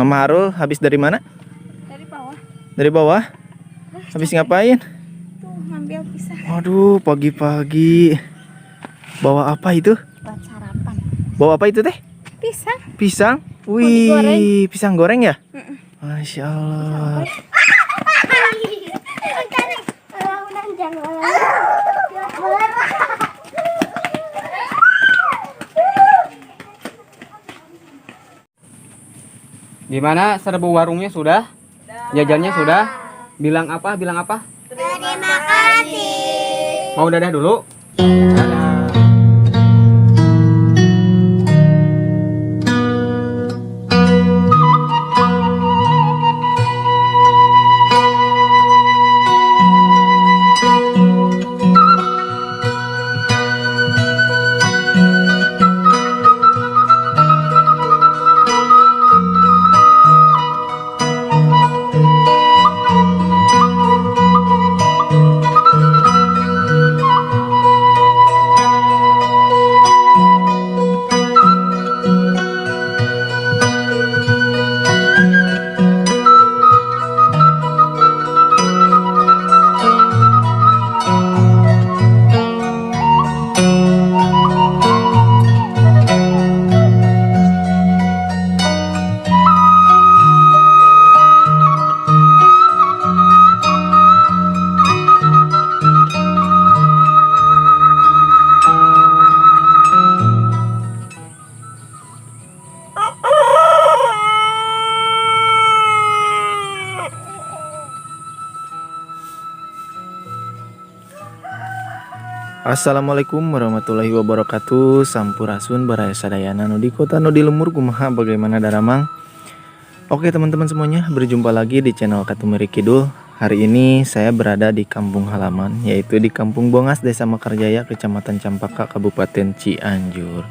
Mama Harul habis dari mana? Dari bawah. Dari bawah? Habis ngapain? Tuh ngambil pisang. Waduh, pagi-pagi. Bawa apa itu? Buat sarapan. Bawa apa itu teh? Pisang. Pisang? Wih, pisang goreng ya? Masya Allah. Gimana, serbu warungnya sudah? Jajannya sudah? Bilang apa? Bilang apa? Terima kasih. Mau dadah dulu? Dadah. Assalamualaikum warahmatullahi wabarakatuh. Sampurasun baraya sadayana nu di kota nu di lemur kumaha bagaimana daramang. Oke teman-teman semuanya, berjumpa lagi di channel Katumeri Kidul. Hari ini saya berada di kampung halaman, yaitu di Kampung Bongas, Desa Mekarjaya, Kecamatan Campaka, Kabupaten Cianjur.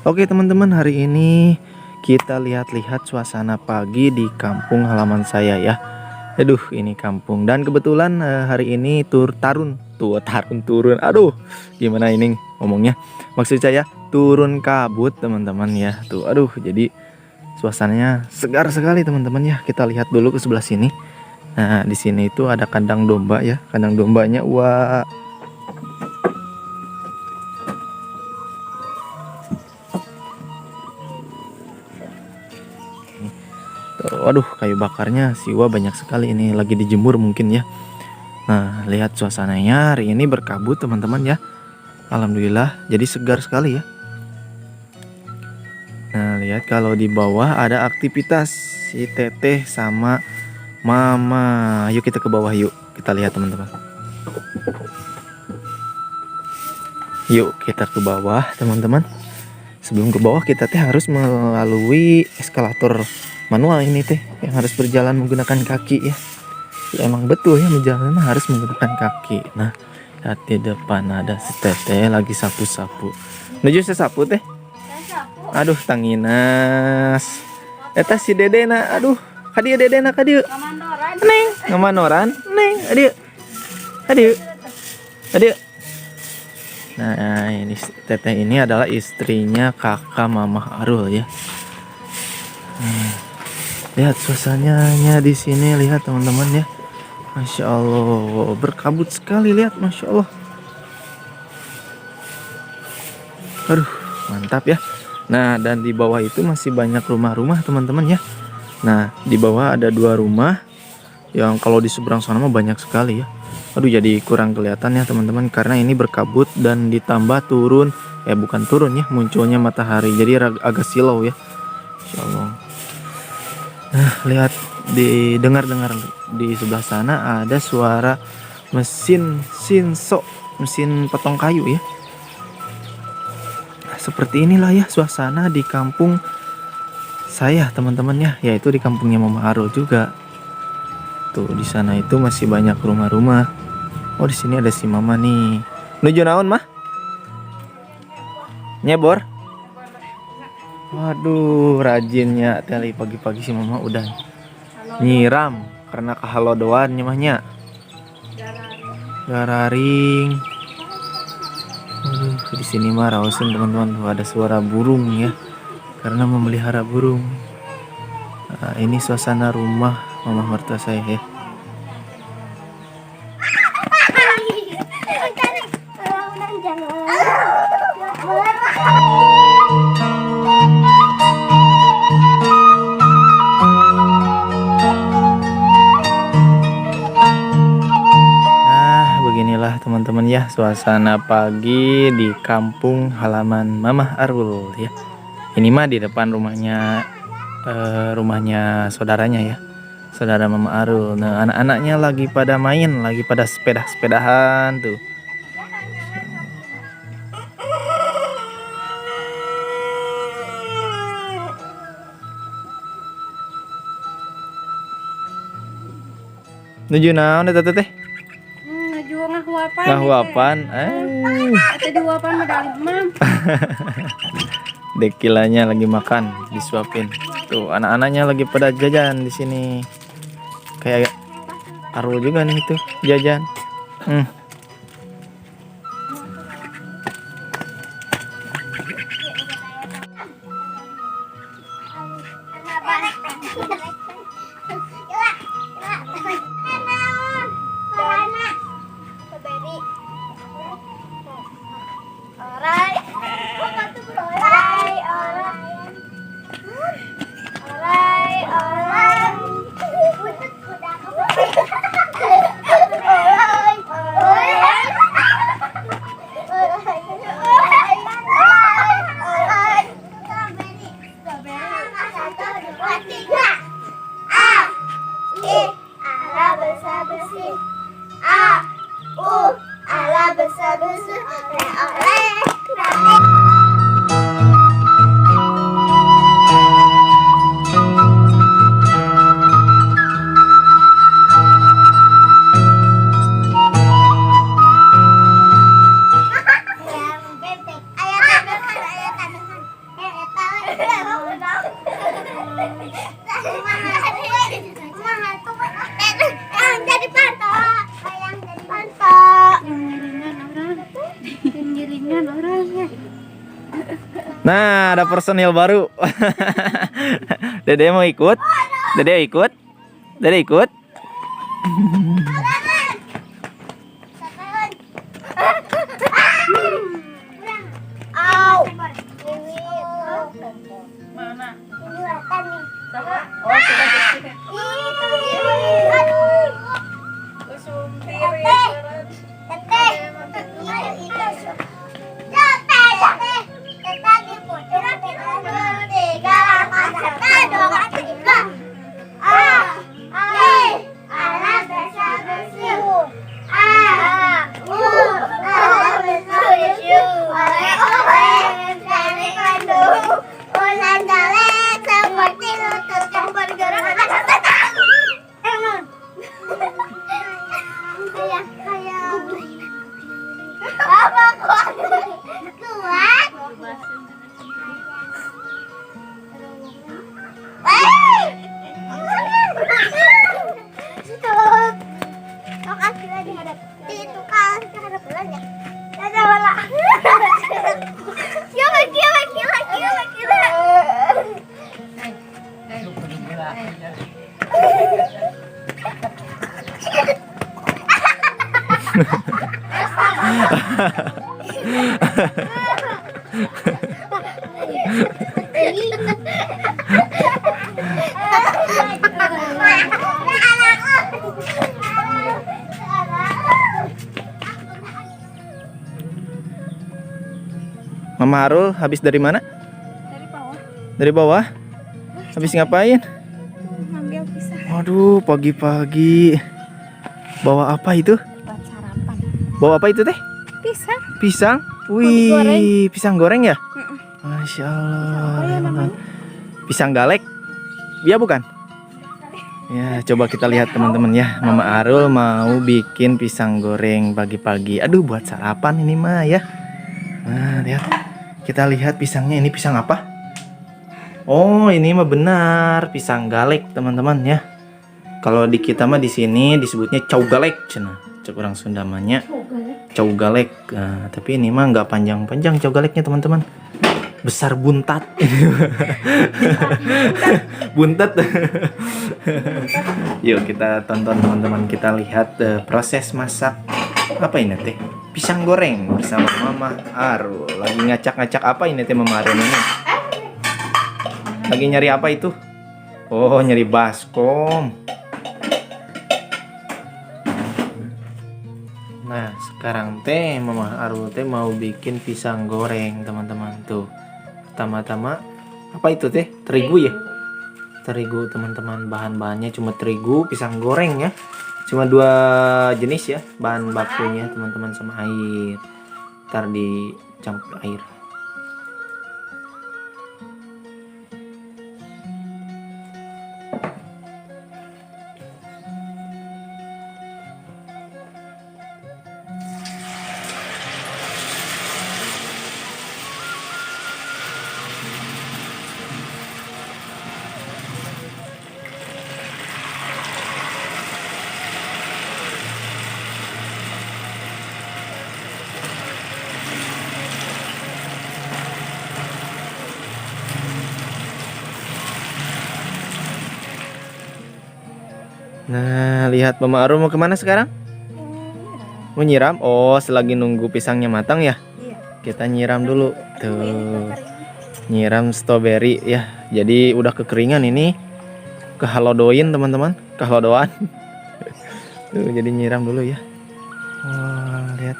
Oke teman-teman, hari ini kita lihat-lihat suasana pagi di kampung halaman saya ya. Aduh, ini kampung, dan kebetulan hari ini turun. Aduh, gimana ini ngomongnya? Maksud saya turun kabut teman-teman ya. Tuh, aduh, jadi suasananya segar sekali teman-teman ya. Kita lihat dulu ke sebelah sini. Nah, di sini itu ada kandang domba ya. Kandang dombanya wah. Tuh, aduh, kayu bakarnya siwa banyak sekali, ini lagi dijemur mungkin ya. Nah, lihat suasananya hari ini berkabut teman-teman ya. Alhamdulillah, jadi segar sekali ya. Nah, lihat kalau di bawah ada aktivitas si Teteh sama Mama. Yuk kita ke bawah yuk. Kita lihat teman-teman. Yuk kita ke bawah teman-teman. Sebelum ke bawah kita teh harus melalui eskalator manual ini teh, yang harus berjalan menggunakan kaki ya. Ya, emang betul ya, menjalan harus menggunakan kaki. Nah, lihat di depan ada si Teteh lagi sapu-sapu. Nuju sapu teh. Aduh, tanginas. Eta si Dedena, aduh, kadieu Dedena kadieu. Neng, ngamanoran, Neng, adieu. Adieu. Nah, ini Teteh ini adalah istrinya kakak Mama Arul ya. Lihat suasananya di sini, lihat teman-teman ya. Masya Allah, berkabut sekali, lihat, Masya Allah. Aduh, mantap ya. Nah, dan di bawah itu masih banyak rumah-rumah teman-teman ya. Nah, di bawah ada 2 rumah, yang kalau di seberang sana mah banyak sekali ya. Aduh, jadi kurang kelihatan ya teman-teman, karena ini berkabut dan ditambah turun, bukan turun ya, munculnya matahari, jadi agak silau ya. Masya Allah. Nah, lihat, dengar di sebelah sana ada suara mesin sinso, mesin potong kayu ya. Nah, seperti inilah ya suasana di kampung saya teman-teman ya, yaitu di kampungnya Mama Arul juga. Tuh, di sana itu masih banyak rumah-rumah. Oh, di sini ada si Mama nih. Nuju naon mah? Nyebor. Waduh, rajinnya tali pagi-pagi si Mama udah nyiram karena kehalodoan nyemahnya. Gararing. Di sini mah raosin teman-teman, tuh ada suara burung ya. Karena memelihara burung. Nah, ini suasana rumah mama mertua saya ya. Nah, beginilah teman-teman ya suasana pagi di kampung halaman Mama Arul ya. Ini mah di depan rumahnya saudaranya ya. Saudara Mama Arul. Nah, anak-anaknya lagi pada main, lagi pada sepeda-sepedahan tuh. Nuju naon eta teh? Ngajual ngahuapan. Ngahuapan. Atau dihuapan medali mam. Dekilanya lagi makan, disuapin. Tuh anak-anaknya lagi pada jajan di sini. Kayak Arul juga nih tuh jajan. Nah, ada personil baru. Dede mau ikut? Dede ikut? Dede ikut? Mana? Mama Arul habis dari mana? Dari bawah. Dari bawah? Habis ngapain? Ngambil pisang Waduh, pagi-pagi. Bawa apa itu? buat sarapan. Bawa apa itu teh? Pisang. Pisang? digoreng. Wih, pisang goreng ya? Mm-mm. Masya Apa ya Allah. namanya? Pisang galek? Iya bukan? Ya, coba kita lihat teman-teman ya. Mama Arul mau bikin pisang goreng pagi-pagi. Aduh, buat sarapan ini mah ya. Nah, lihat. Kita lihat pisangnya. Ini pisang apa? Oh, ini mah benar pisang galek, teman-teman ya. Kalau di kita mah di sini disebutnya cau galek, cenah. Cek orang Sunda namanya cau galek. Nah, tapi ini mah nggak panjang-panjang cau galeknya, teman-teman. besar buntat. Buntat. Yuk kita tonton teman-teman, kita lihat proses masak apa ini teh? Pisang goreng bersama Mama Arul. Lagi ngacak-ngacak apa ini teh Mama Arul ini? Lagi nyari apa itu? Oh, nyari baskom. Nah, sekarang teh Mama Arul teh mau bikin pisang goreng, teman-teman tuh. Pertama-tama apa itu teh? Terigu ya? Terigu, teman-teman. Bahan-bahannya cuma terigu, pisang goreng ya. Cuma 2 jenis ya bahan bakunya, teman-teman, sama air. Ntar dicampur air. Nah, lihat Mama Arul mau kemana sekarang? Mau nyiram? Oh, selagi nunggu pisangnya matang ya? Iya. Kita nyiram dulu. Ini Tuh, kekering. nyiram stroberi ya. Jadi udah kekeringan ini. Kehalodoin teman-teman, kehalodoan. Tuh, jadi nyiram dulu ya. Wah, lihat.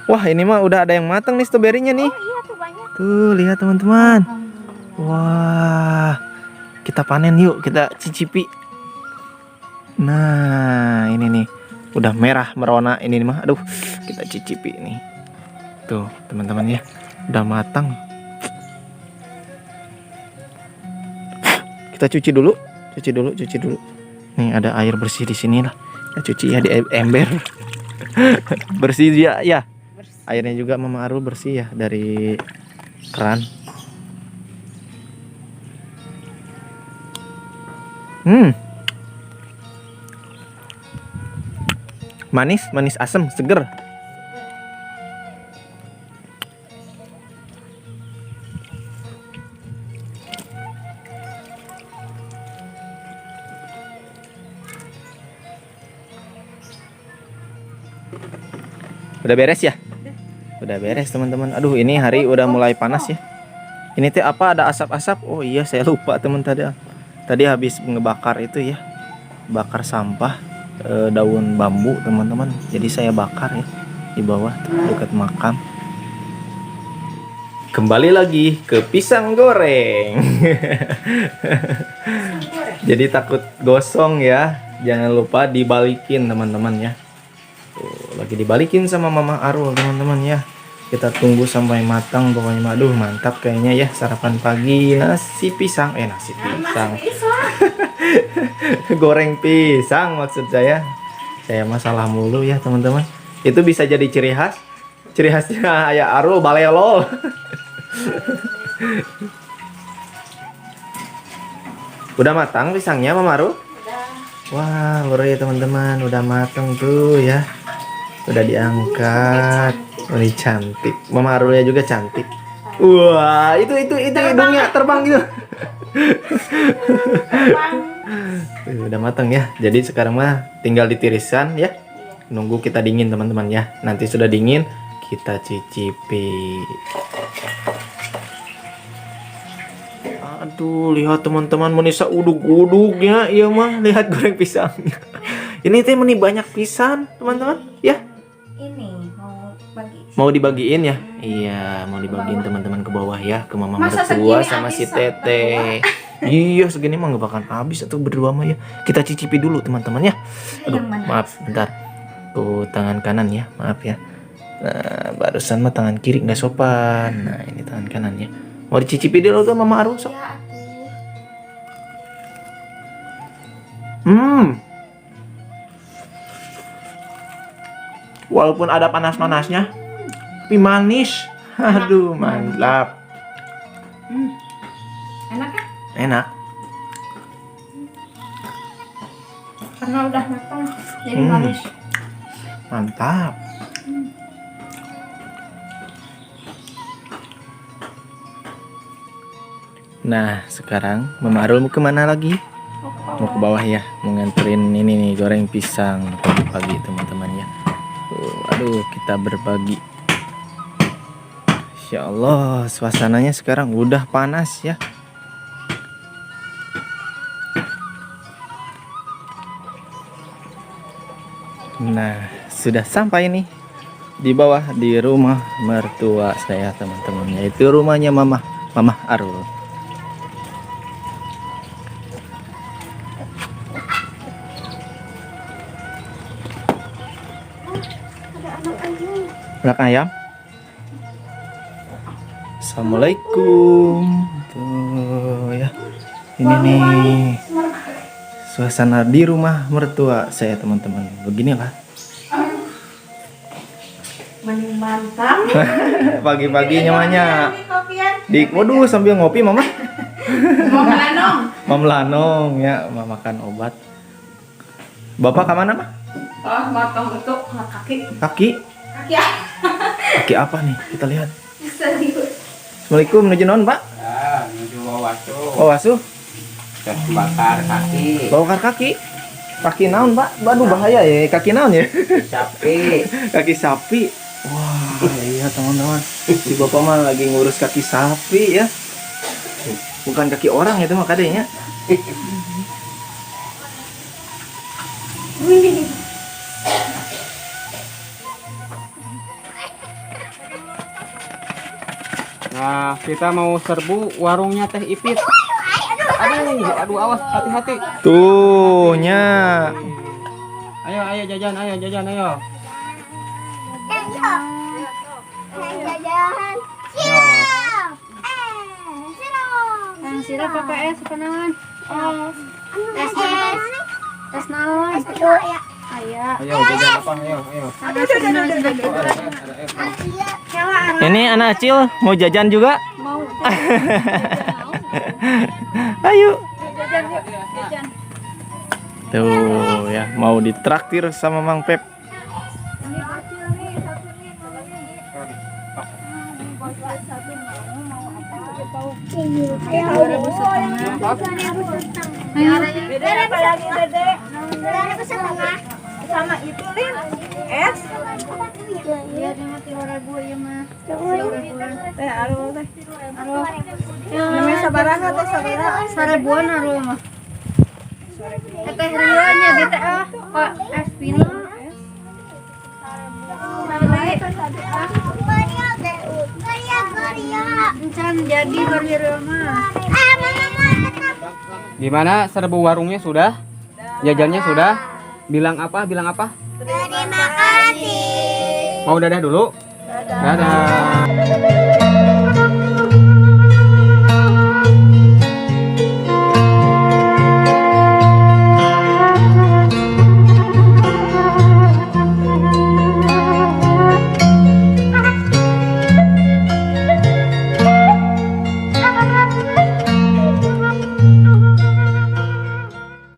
Wah, ini mah udah ada yang matang nih stroberinya nih. Oh iya tuh banyak. Tuh, lihat teman-teman. Alhamdulillah. Wah, kita panen yuk, kita cicipi. Nah, ini nih udah merah merona ini nih mah. Aduh, kita cicipi nih. Tuh, teman-teman ya, udah matang. Kita cuci dulu. Nih ada air bersih di sini lah. Kita cuci ya di ember. Bersih dia ya. Airnya juga Mama Arul bersih ya dari keran. Manis, asam, seger. Udah beres ya? Udah beres teman-teman. Aduh, ini hari udah mulai panas ya. Ini teh apa, ada asap-asap? Oh iya, saya lupa teman tadi. Tadi habis ngebakar itu ya. Bakar sampah. Daun bambu teman-teman, jadi saya bakar ya di bawah tuh, dekat makam. Kembali lagi ke pisang goreng. Jadi takut gosong ya, jangan lupa dibalikin teman-teman ya. Tuh, lagi dibalikin sama Mama Arul teman-teman ya. Kita tunggu sampai matang pokoknya. Aduh, mantap kayaknya ya, sarapan pagi nasi pisang. Nasi pisang. Goreng pisang maksud saya masalah mulu ya teman-teman. Itu bisa jadi ciri khasnya Ayah Arul, balelo. Udah matang pisangnya Mama Arul? Wah, baru ya teman-teman, udah matang tuh ya. Udah diangkat. Ini cantik. Mama Arulnya juga cantik. Wah, itu hidungnya terbang gitu. Udah matang ya. Jadi sekarang mah tinggal ditiriskan ya. Nunggu kita dingin teman-teman ya. Nanti sudah dingin kita cicipi. Aduh, lihat teman-teman, menisa uduk-uduknya. Iya mah, lihat goreng pisangnya. Ini teh meni banyak pisan teman-teman ya. Ini Mau dibagiin ya? Iya, mau dibagiin teman-teman ke bawah ya, ke mama mertua sama si Tete. Iya, segini mah gak bakal habis atau berdua mah ya. Kita cicipi dulu teman-teman ya. Aduh, maaf, bentar. Tuh tangan kanan ya, maaf ya. Nah, barusan mah tangan kiri nggak sopan. Nah, ini tangan kanan ya. Mau dicicipi dulu tuh Mama Arul sok. Walaupun ada panas-panasnya, tapi manis. Aduh, mantap. Enak kan? Enak. Karena udah matang jadi manis. Mantap. Nah sekarang Mama Arul mau kemana lagi? Mau ke bawah ya, mau nganterin ini nih goreng pisang pagi-pagi teman-teman ya. Aduh kita berbagi. Insya Allah suasananya sekarang udah panas ya. Nah sudah sampai nih di bawah di rumah mertua saya teman-teman, yaitu rumahnya Mama Arul. Anak ayam. Assalamualaikum. Tuh ya. Ini nih suasana di rumah mertua saya teman-teman. Beginilah. Mantap. Pagi-pagi nyamanya. Kopian. Waduh sambil ngopi Mama. Mau melanong. Mam Lanong ya, mau makan obat. Bapak kemana Mah? Oh, motong untuk kaki. Kaki. Kaki ya. Kaki apa nih? Kita lihat. Serius. Assalamualaikum, nuju naon Pak? Ya, menuju wawasu. Oh asuh. Tes bakar kaki. Bakar kaki. Kaki naon Pak? Waduh bahaya ya, kaki naon ya? Sapi. Kaki sapi. Wah, iya teman-teman. Si Bapak mah lagi ngurus kaki sapi ya. Bukan kaki orang itu mah kadenya. Nah, kita mau serbu warungnya Teh Ipit. Aduh, awas, hati-hati. Tuh nya. Ayo jajan, ayo. Jajan. Sirap pakai es kenalan. Es naon? Aya. Ayo jajan apa? Ayo. Ini anak Acil mau jajan juga? Mau. Ayo. Jajan. Tuh ya, mau ditraktir sama Mang Pep. Dede apa lagi Dede? Sama itu Lin. Es. Iya, dia mah 3.000 ieu mah. 3.000. Teh aruh teh. Aruh. Namanya sabaraha teh sabaraha? 1.000-an aruh mah. Teh rieu nya bete ah. Kok es pini? Encan jadi barieu mah. Gimana serbu warungnya sudah? Jajannya sudah? Bilang apa? Terima kasih. Mau dadah dulu? Dadah.